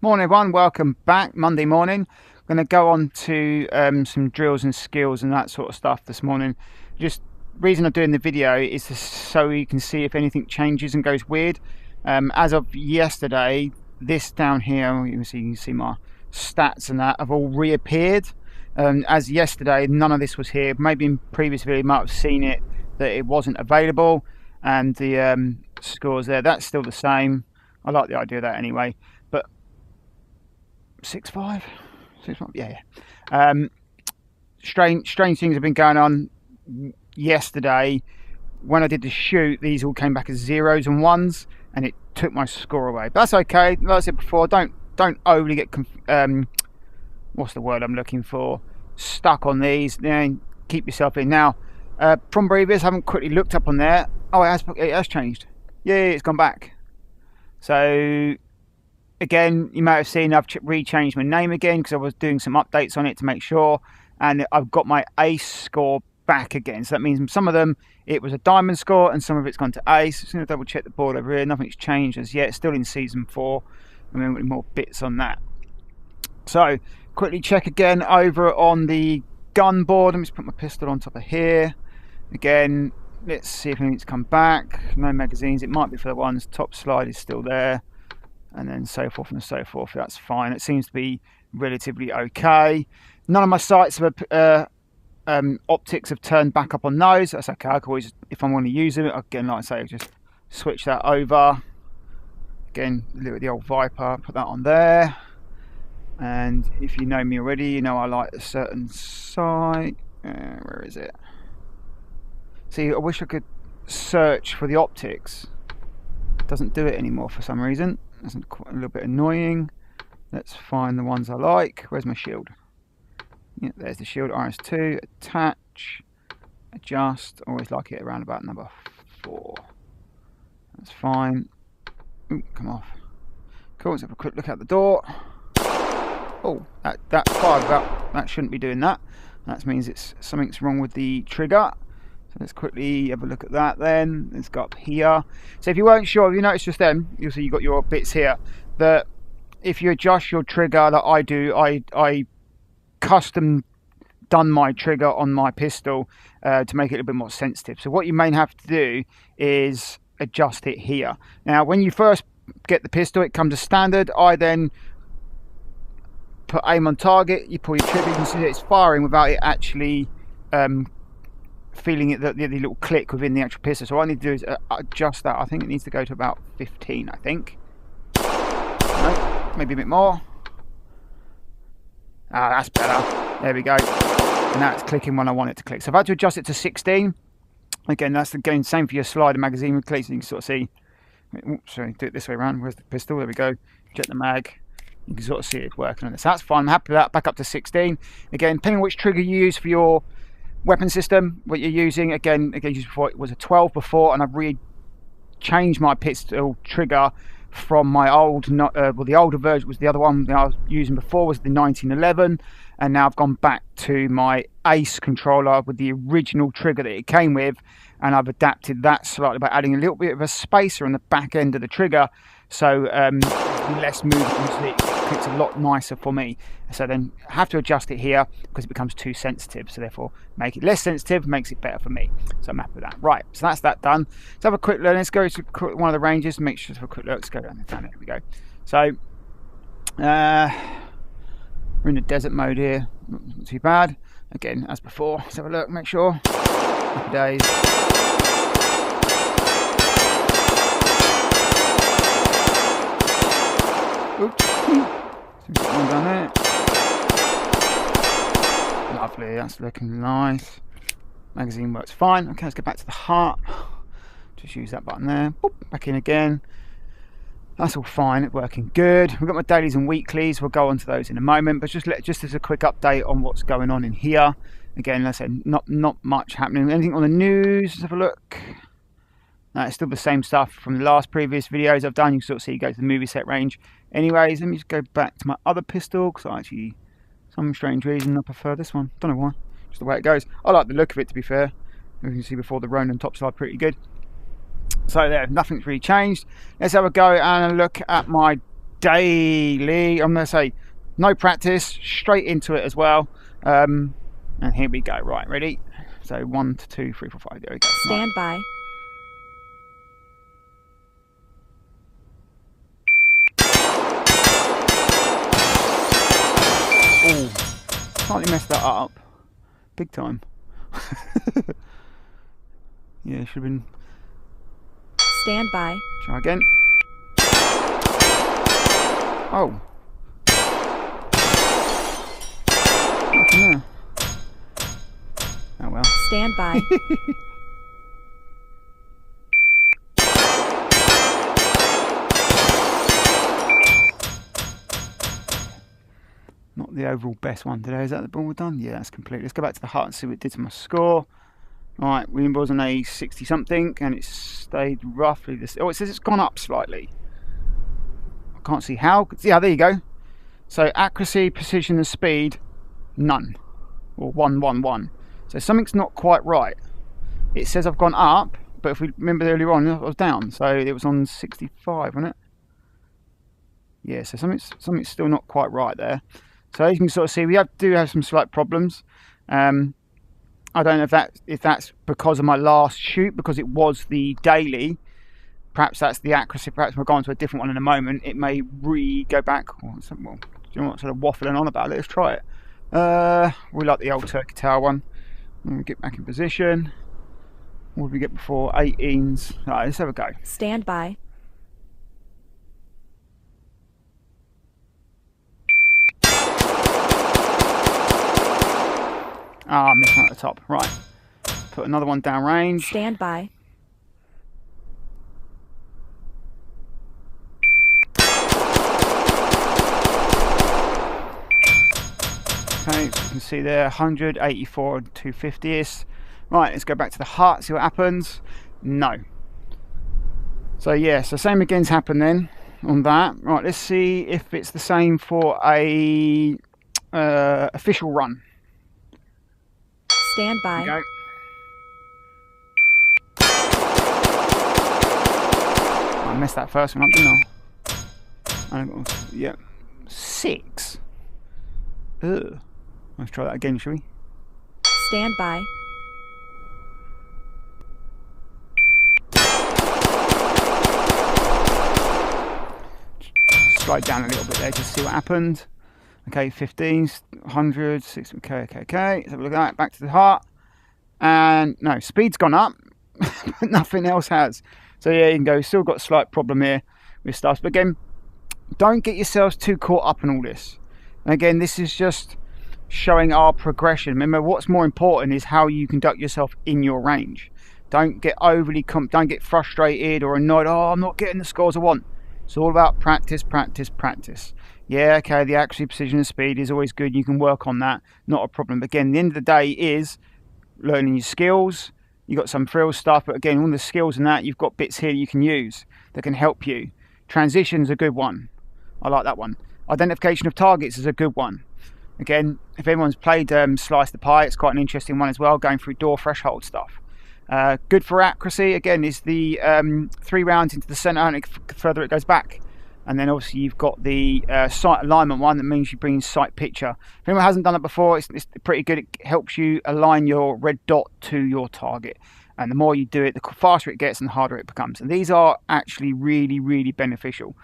Morning everyone, welcome back. Monday morning. I'm going to go on to some drills and skills and that sort of stuff this morning. Just reason I'm doing the video is so you can see if anything changes and goes weird. As of yesterday, this down here, you can see my stats and that have all reappeared. As yesterday, none of this was here. Maybe in previous video you might have seen it, that it wasn't available, and the scores there, that's still the same. I like the idea of that anyway. But 6-5, 6-5, yeah. Strange things have been going on. Yesterday, when I did the shoot, these all came back as zeros and ones, and it took my score away. But that's okay. Like I said before, don't overly get what's the word I'm looking for? Stuck on these. Keep yourself in. Now, from previous, I haven't quickly looked up on there. Oh, it has changed. Yeah, it's gone back. So again, you might have seen I've re-changed my name again because I was doing some updates on it to make sure, and I've got my ace score back again. So that means some of them it was a diamond score and some of it's gone to ace. Just going to double check the board over here. Nothing's changed as yet. It's still in season 4. I'm going to more bits on that. So quickly check again over on the gun board. Let me just put my pistol on top of here. Again, let's see if anything's come back. No magazines. It might be for the ones. Top slide is still there. And then so forth and so forth. That's fine. It seems to be relatively okay. None of my sights have optics have turned back up on those. That's okay. I can always, if I want to use them, again, like I say, just switch that over. Again, look at the old Viper. Put that on there. And if you know me already, you know I like a certain sight. Where is it? See, I wish I could search for the optics. It doesn't do it anymore for some reason. That's a little bit annoying. Let's find the ones I like. Where's my shield? Yeah, there's the shield. RS2. Attach. Adjust. Always like it around about number 4. That's fine. Ooh, come off. Cool. Let's have a quick look out the door. Oh, that fired about. That shouldn't be doing that. That means something's wrong with the trigger. So let's quickly have a look at that then. Let's go up here. So if you weren't sure, if you noticed just then, you'll see you've got your bits here, that if you adjust your trigger like I do, I custom done my trigger on my pistol to make it a little bit more sensitive. So what you may have to do is adjust it here. Now when you first get the pistol, it comes as standard. I then put aim on target, you pull your trigger, you can see that it's firing without it actually feeling it, the little click within the actual pistol. So what I need to do is adjust that. I think it needs to go to about 15, I think. No, maybe a bit more. Ah, that's better. There we go. And now it's clicking when I want it to click. So I've had to adjust it to 16. Again, that's again same for your slider magazine with clicks. So you can sort of see. Oops, sorry, do it this way around. Where's the pistol? There we go. Jet the mag. You can sort of see it's working on this. That's fine. I'm happy with that. Back up to 16. Again, depending on which trigger you use for your weapon system, what you're using. Again, used before, it was a 12 before, and I've changed my pistol trigger from my old, well, the older version was the other one that I was using before was the 1911, and now I've gone back to my Ace controller with the original trigger that it came with, and I've adapted that slightly by adding a little bit of a spacer on the back end of the trigger, so less movement, so it clicks a lot nicer for me. So then I have to adjust it here because it becomes too sensitive, so therefore make it less sensitive makes it better for me. So I'm happy with that. Right, so that's that done. Let's have a quick look. Let's go to one of the ranges, make sure to have a quick look. Let's go down there. There we go. So we're in the desert mode here, not too bad. Again, as before, let's have a look, make sure. Happy days. Oops. One down there. Lovely, that's looking nice. Magazine works fine. Okay, let's go back to the heart. Just use that button there. Boop, back in again. That's all fine, it's working good. We've got my dailies and weeklies. We'll go on to those in a moment, but just as a quick update on what's going on in here. Again, like I said, not much happening. Anything on the news? Let's have a look. No, it's still the same stuff from the last previous videos I've done. You can sort of see, go to the movie set range. Anyways, let me just go back to my other pistol because I actually, some strange reason, I prefer this one. Don't know why, just the way it goes. I like the look of it, to be fair. You can see before the Ronin top side pretty good. So there, nothing's really changed. Let's have a go and look at my daily. I'm going to say no practice, straight into it as well. And here we go. Right, ready? So 1 to 2, 3, 4, 5. There we go. Stand by. Oh, slightly messed that up. Big time. Yeah, should have been. Stand by. Try again. Oh. Nothing there. Oh well. Stand by. Not the overall best one today. Is that the ball done? Yeah, that's complete. Let's go back to the hut and see what it did to my score. Right, William was on a 60 something and it stayed roughly this. Oh, it says it's gone up slightly. I can't see how. Yeah, there you go. So accuracy, precision and speed, none. Or 1, 1, 1. So something's not quite right. It says I've gone up, but if we remember earlier on, I was down. So it was on 65, wasn't it? Yeah, so something's still not quite right there. So as you can sort of see, we do have some slight problems. I don't know if that's because of my last shoot, because it was the daily. Perhaps that's the accuracy. Perhaps we'll go on to a different one in a moment. It may go back. Well, do you know what sort of waffling on about? Let's try it. We like the old turkey tail one. We'll get back in position. What did we get before? 18s. Alright, let's have a go. Stand by. Ah, missed one at the top. Right. Put another one down range. Stand by. Okay, so you can see there 184 and 250s. Right, let's go back to the hut, see what happens. No. So yeah, so same again's happened then on that. Right, let's see if it's the same for a official run. Stand by. Go. I messed that first one up, didn't I? Yeah, 6. Ugh. Let's try that again, shall we? Stand by. Slide down a little bit there just to see what happened. Okay, 15s, 100s, 60. Okay. Let's have a look at that. Back to the heart. And no, speed's gone up, but nothing else has. So yeah, you can go. Still got a slight problem here with stuff. But again, don't get yourselves too caught up in all this. And again, this is just showing our progression. Remember, what's more important is how you conduct yourself in your range. Don't get overly don't get frustrated or annoyed. Oh, I'm not getting the scores I want. It's all about practice, practice, practice. Yeah, okay, the accuracy, precision and speed is always good. You can work on that. Not a problem. But again, the end of the day is learning your skills. You've got some frill stuff, but again, all the skills and that, you've got bits here you can use that can help you. Transition's a good one. I like that one. Identification of targets is a good one. Again, if anyone's played Slice the Pie, it's quite an interesting one as well, going through door threshold stuff. Good for accuracy, again, is the 3 rounds into the centre and the further it goes back. And then obviously you've got the sight alignment one that means you bring in sight picture. If anyone hasn't done it before, it's pretty good. It helps you align your red dot to your target. And the more you do it, the faster it gets and the harder it becomes. And these are actually really, really beneficial.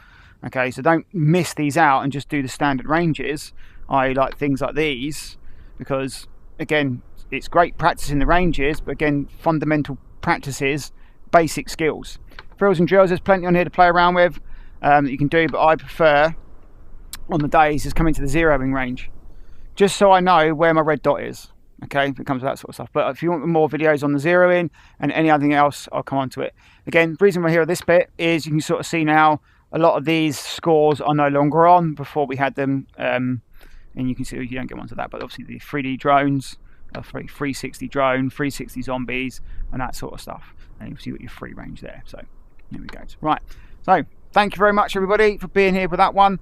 Okay, so don't miss these out and just do the standard ranges. I like things like these because, again, it's great practicing the ranges, but again, fundamental practices, basic skills. Frills and drills, there's plenty on here to play around with that you can do, but I prefer on the days is coming to the zeroing range, just so I know where my red dot is. Okay, if it comes to that sort of stuff. But if you want more videos on the zeroing and anything else, I'll come on to it. Again, the reason we're here at this bit is you can sort of see now a lot of these scores are no longer on. Before we had them, and you can see you don't get onto that, but obviously the 3D drones, 360 drone, 360 zombies, and that sort of stuff. And you'll see what your free range there. So there we go. Right. So thank you very much, everybody, for being here with that one.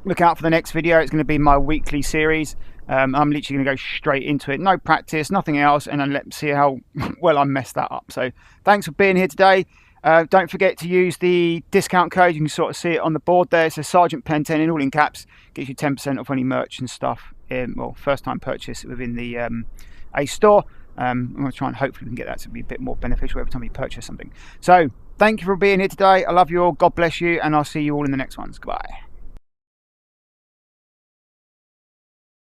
Look out for the next video. It's going to be my weekly series. I'm literally going to go straight into it. No practice, nothing else, and then let's see how well I messed that up. So thanks for being here today. Don't forget to use the discount code. You can sort of see it on the board there. It says Sergeant Pen 10 in all in caps. Gives you 10% off any merch and stuff. Well, first time purchase within the Ace store. I'm going to try and hopefully we can get that to be a bit more beneficial every time you purchase something. So thank you for being here today. I love you all. God bless you. And I'll see you all in the next ones. Goodbye.